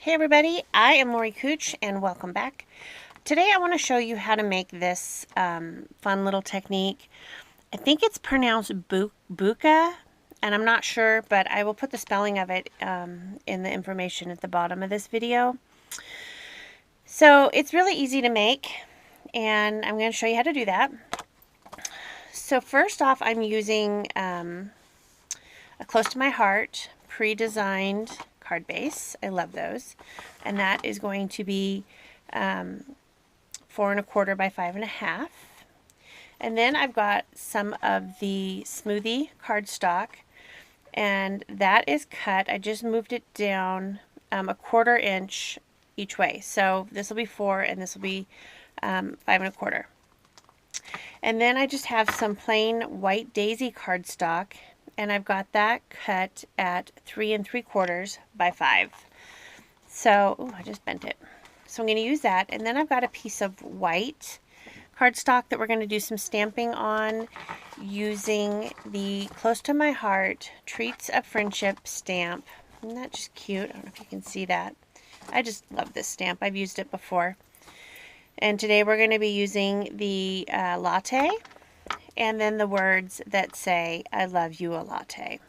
Hey everybody, I am Lori Cooch and welcome back. Today I want to show you how to make this fun little technique. I think it's pronounced Bokeh, and I'm not sure, but I will put the spelling of it in the information at the bottom of this video. So it's really easy to make, and I'm going to show you how to do that. So first off, I'm using a close to my heart pre-designed card base. I love those. And that is going to be 4 1/4 by 5 1/2. And then I've got some of the Smoothie cardstock, and that is cut. I just moved it down 1/4 inch each way. So this will be 4 and this will be 5 1/4. And then I just have some plain white daisy cardstock, and I've got that cut at 3 3/4 by 5. So, ooh, I just bent it. So I'm going to use that, and then I've got a piece of white cardstock that we're going to do some stamping on using the Close to My Heart Treats of Friendship stamp. Isn't that just cute? I don't know if you can see that. I just love this stamp. I've used it before. And today we're going to be using the latte, and then the words that say, I love you a latte.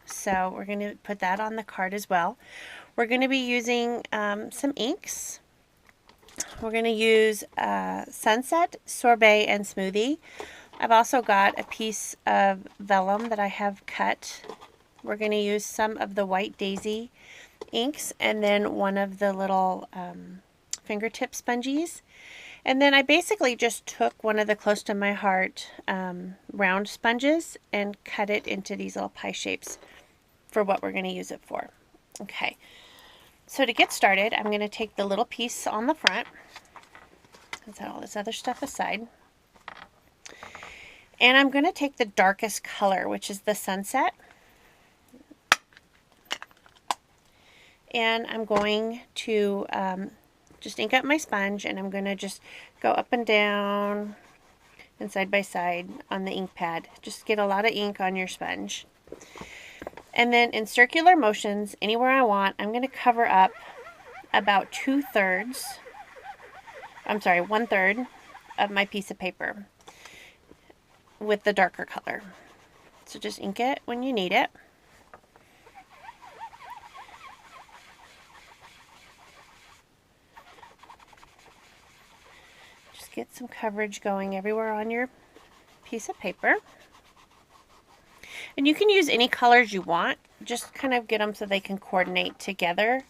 So we're going to put that on the card as well. We're going to be using some inks. We're going to use Sunset, Sorbet, and Smoothie. I've also got a piece of vellum that I have cut. We're going to use some of the white daisy inks, and then one of the little fingertip spongies. And then I basically just took one of the Close to My Heart round sponges and cut it into these little pie shapes for what we're going to use it for. Okay, so to get started, I'm going to take the little piece on the front, set all this other stuff aside, and I'm going to take the darkest color, which is the Sunset, and I'm going to just ink up my sponge, and I'm going to just go up and down and side by side on the ink pad. Just get a lot of ink on your sponge. And then in circular motions, anywhere I want, I'm going to cover up about 1/3 of my piece of paper with the darker color. So just ink it when you need it. Get some coverage going everywhere on your piece of paper. And you can use any colors you want. Just kind of get them so they can coordinate together.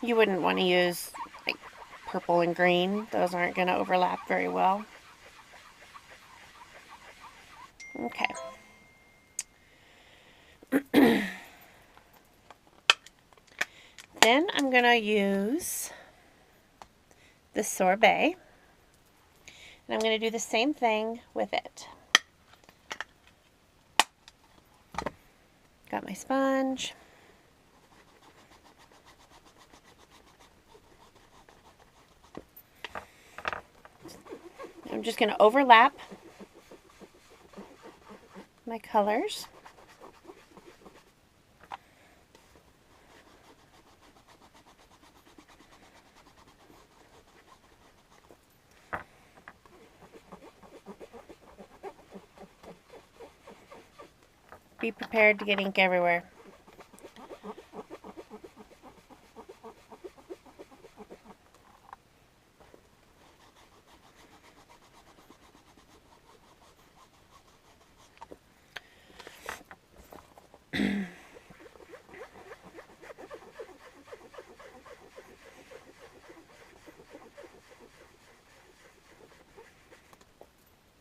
You wouldn't want to use like purple and green. Those aren't going to overlap very well. Okay. Then I'm going to use the Sorbet, and I'm going to do the same thing with it. Got my sponge. I'm just going to overlap my colors. Be prepared to get ink everywhere.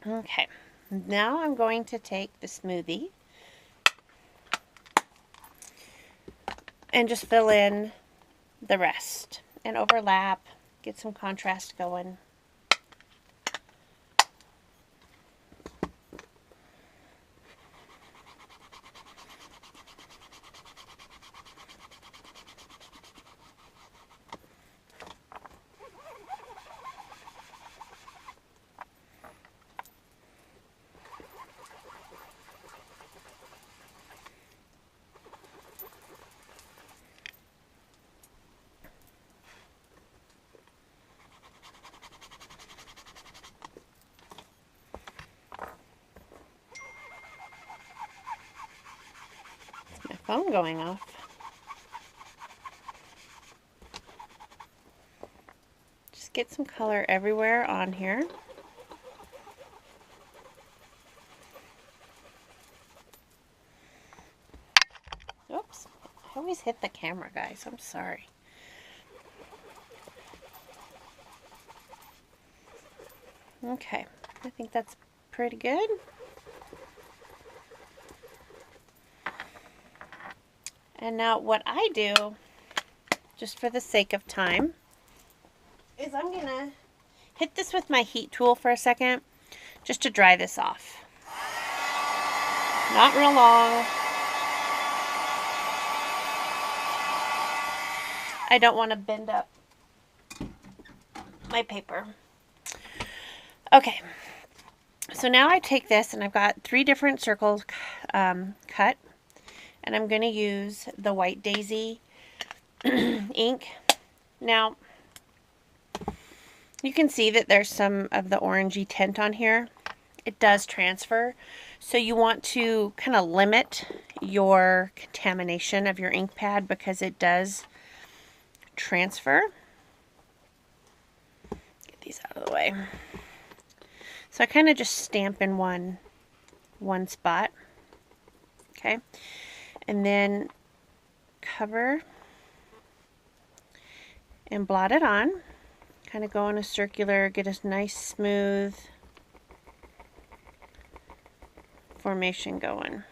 Okay, now I'm going to take the Smoothie and just fill in the rest and overlap, get some contrast going. phone going off. Just get some color everywhere on here. Oops, I always hit the camera, guys. I'm sorry. Okay, I think that's pretty good. And now what I do, just for the sake of time, is I'm gonna hit this with my heat tool for a second, just to dry this off. Not real long. I don't want to bend up my paper. Okay, so now I take this and I've got 3 different circles cut, and I'm going to use the White Daisy ink. Now, you can see that there's some of the orangey tint on here. It does transfer, so you want to kind of limit your contamination of your ink pad because it does transfer. Get these out of the way. So I kind of just stamp in one spot, okay, and then cover and blot it on. Kind of go in a circular, get a nice smooth formation going.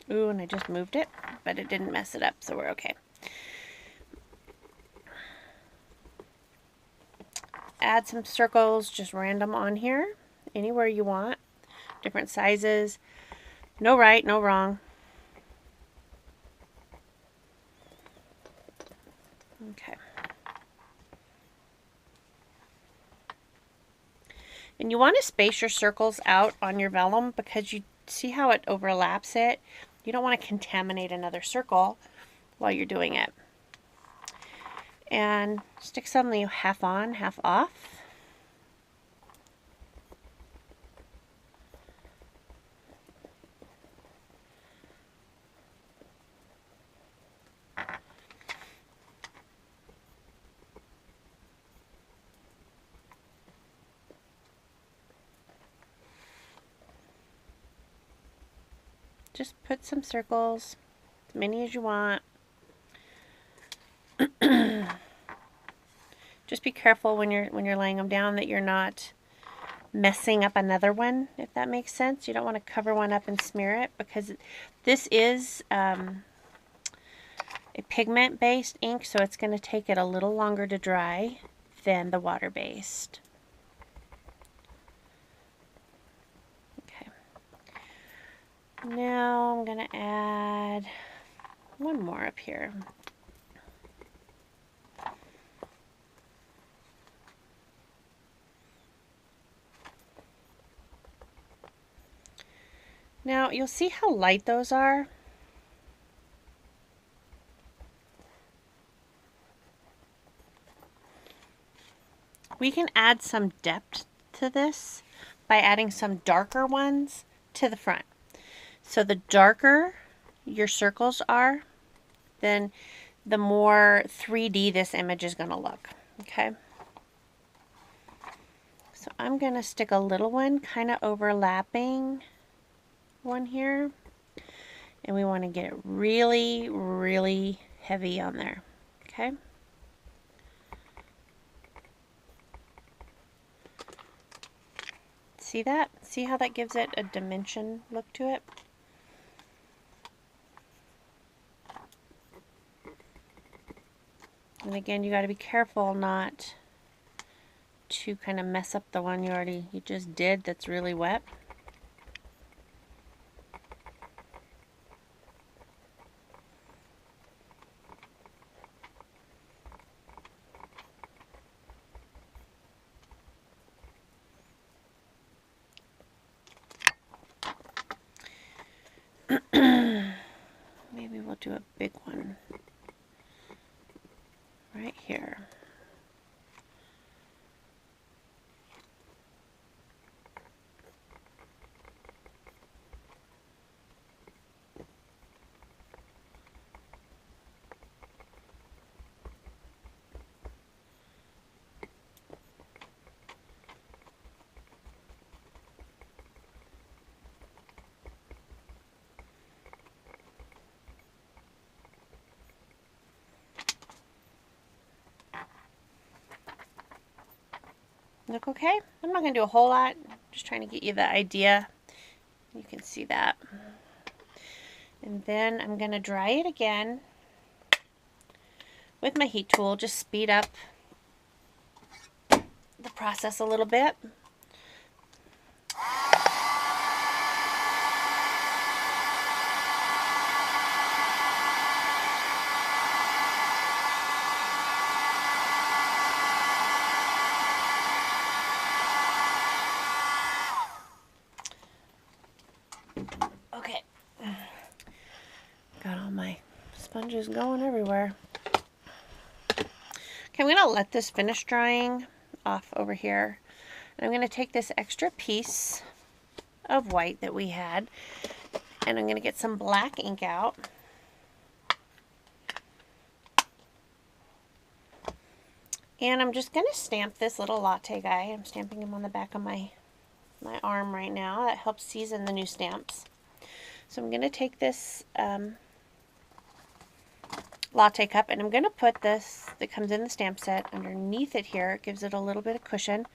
Ooh, and I just moved it, but it didn't mess it up, so we're okay. Add some circles, just random on here, anywhere you want, different sizes, no right, no wrong. Okay. And you want to space your circles out on your vellum because you see how it overlaps it. You don't want to contaminate another circle while you're doing it. And stick some half on, half off. Just put some circles, as many as you want. Just be careful when you're laying them down that you're not messing up another one, if that makes sense. You don't want to cover one up and smear it because this is a pigment-based ink, so it's going to take it a little longer to dry than the water-based. Okay. Now I'm going to add one more up here. Now, you'll see how light those are. We can add some depth to this by adding some darker ones to the front. So the darker your circles are, then the more 3D this image is going to look. Okay? So I'm going to stick a little one kind of overlapping one here, and we want to get it really, really heavy on there. Okay? See that? See how that gives it a dimension look to it? And again, you got to be careful not to kind of mess up the one you just did that's really wet. Maybe we'll do a big one right here. Look okay? I'm not going to do a whole lot. Just trying to get you the idea. You can see that. And then I'm going to dry it again with my heat tool. Just speed up the process a little bit. Okay, got all my sponges going everywhere. Okay, I'm going to let this finish drying off over here. And I'm going to take this extra piece of white that we had, and I'm going to get some black ink out. And I'm just going to stamp this little latte guy. I'm stamping him on the back of my arm right now. That helps season the new stamps. So I'm going to take this latte cup, and I'm going to put this that comes in the stamp set underneath it here. It gives it a little bit of cushion.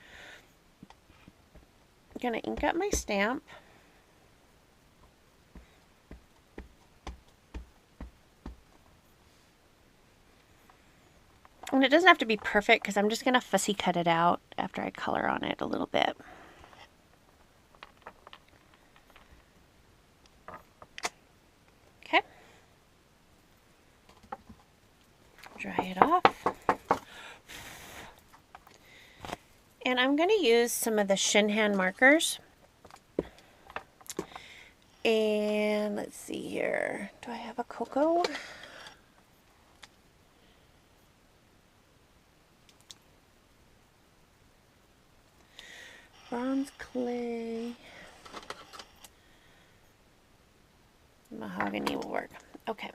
I'm going to ink up my stamp. And it doesn't have to be perfect because I'm just going to fussy cut it out after I color on it a little bit. Okay. Dry it off. And I'm going to use some of the Shinhan markers. And let's see here. Do I have a cocoa? Bronze clay. Mahogany will work. Okay.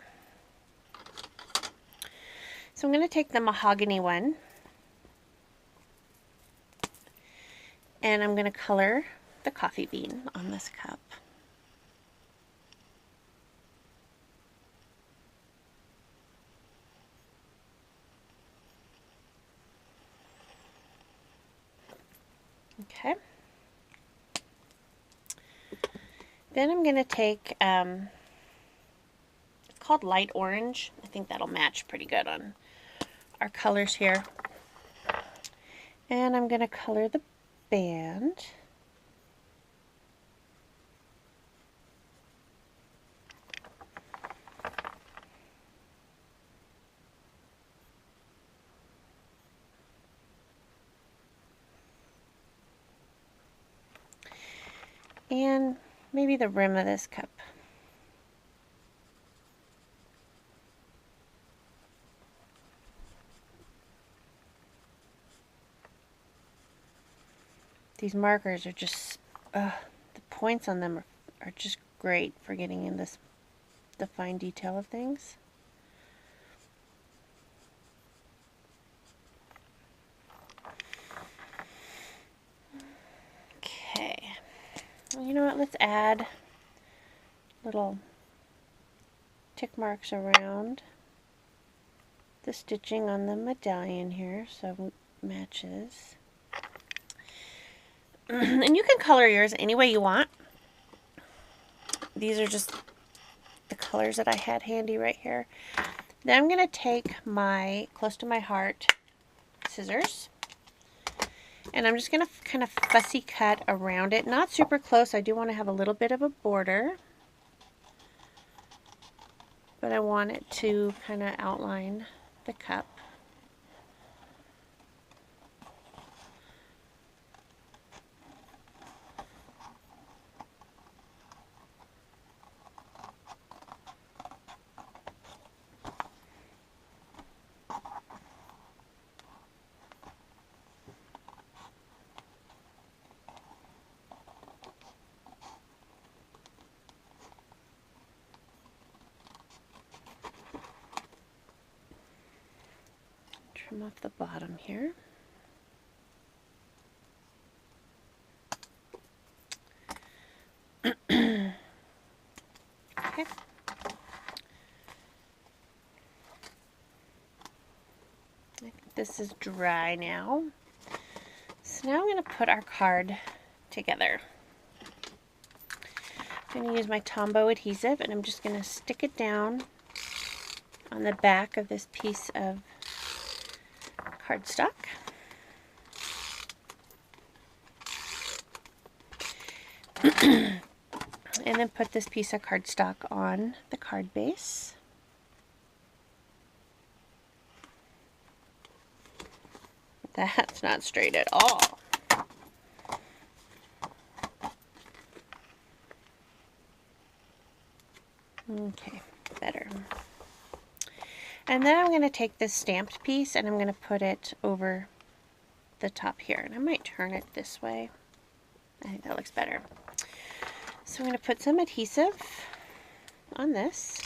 So I'm going to take the mahogany one, and I'm going to color the coffee bean on this cup. Okay. Then I'm going to take, it's called light orange. I think that'll match pretty good on our colors here. And I'm going to color the band. And maybe the rim of this cup. These markers are just, the points on them are just great for getting in this, the fine detail of things. Okay. Well, you know what, let's add little tick marks around the stitching on the medallion here so it matches. And you can color yours any way you want. These are just the colors that I had handy right here. Then I'm going to take my close to my heart scissors, and I'm just going to kind of fussy cut around it. Not super close. I do want to have a little bit of a border, but I want it to kind of outline the cup. Trim off the bottom here. Okay. I think this is dry now. So So now I'm going to put our card together. I'm going to use my Tombow adhesive, and I'm just going to stick it down on the back of this piece of cardstock. And then put this piece of cardstock on the card base. That's not straight at all. Okay, better. And then I'm going to take this stamped piece and I'm going to put it over the top here. And I might turn it this way. I think that looks better. So I'm going to put some adhesive on this.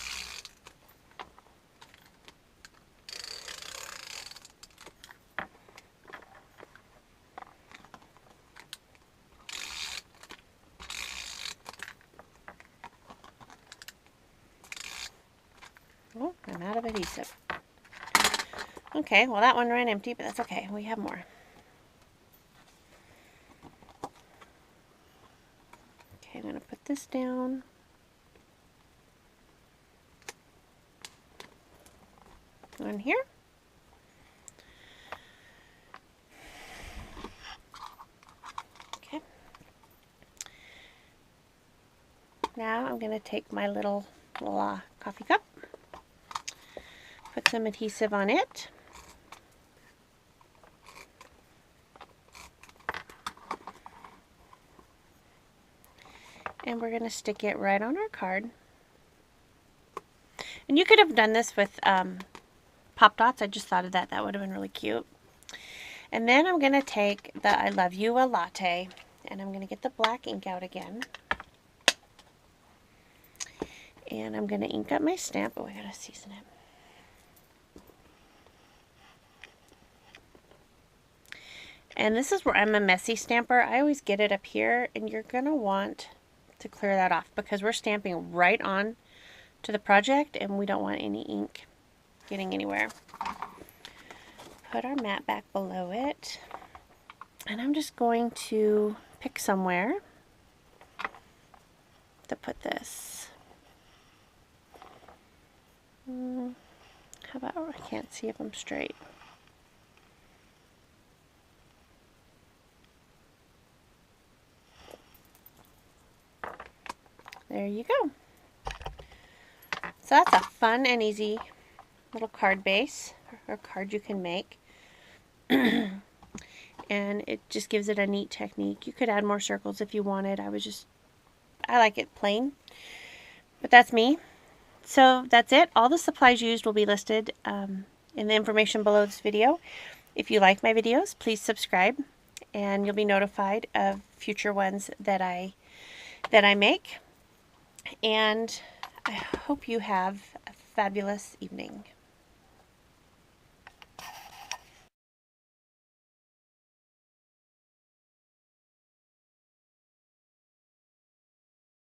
Oh, I'm out of adhesive. Okay, well that one ran empty, but that's okay. We have more. Okay, I'm going to put this down. On here. Okay. Now I'm going to take my little coffee cup. Put some adhesive on it. And we're going to stick it right on our card. And you could have done this with pop dots. I just thought of that. That would have been really cute. And then I'm going to take the I Love You a Latte, and I'm going to get the black ink out again. And I'm going to ink up my stamp. Oh, I got to season it. And this is where I'm a messy stamper. I always get it up here, and you're going to want to clear that off because we're stamping right on to the project and we don't want any ink getting anywhere. Put our mat back below it, and I'm just going to pick somewhere to put this. How about, I can't see if I'm straight. There you go. So that's a fun and easy little card base or card you can make. And it just gives it a neat technique. You could add more circles if you wanted. I like it plain. But that's me. So that's it. All the supplies used will be listed in the information below this video. If you like my videos, please subscribe and you'll be notified of future ones that I make. And I hope you have a fabulous evening.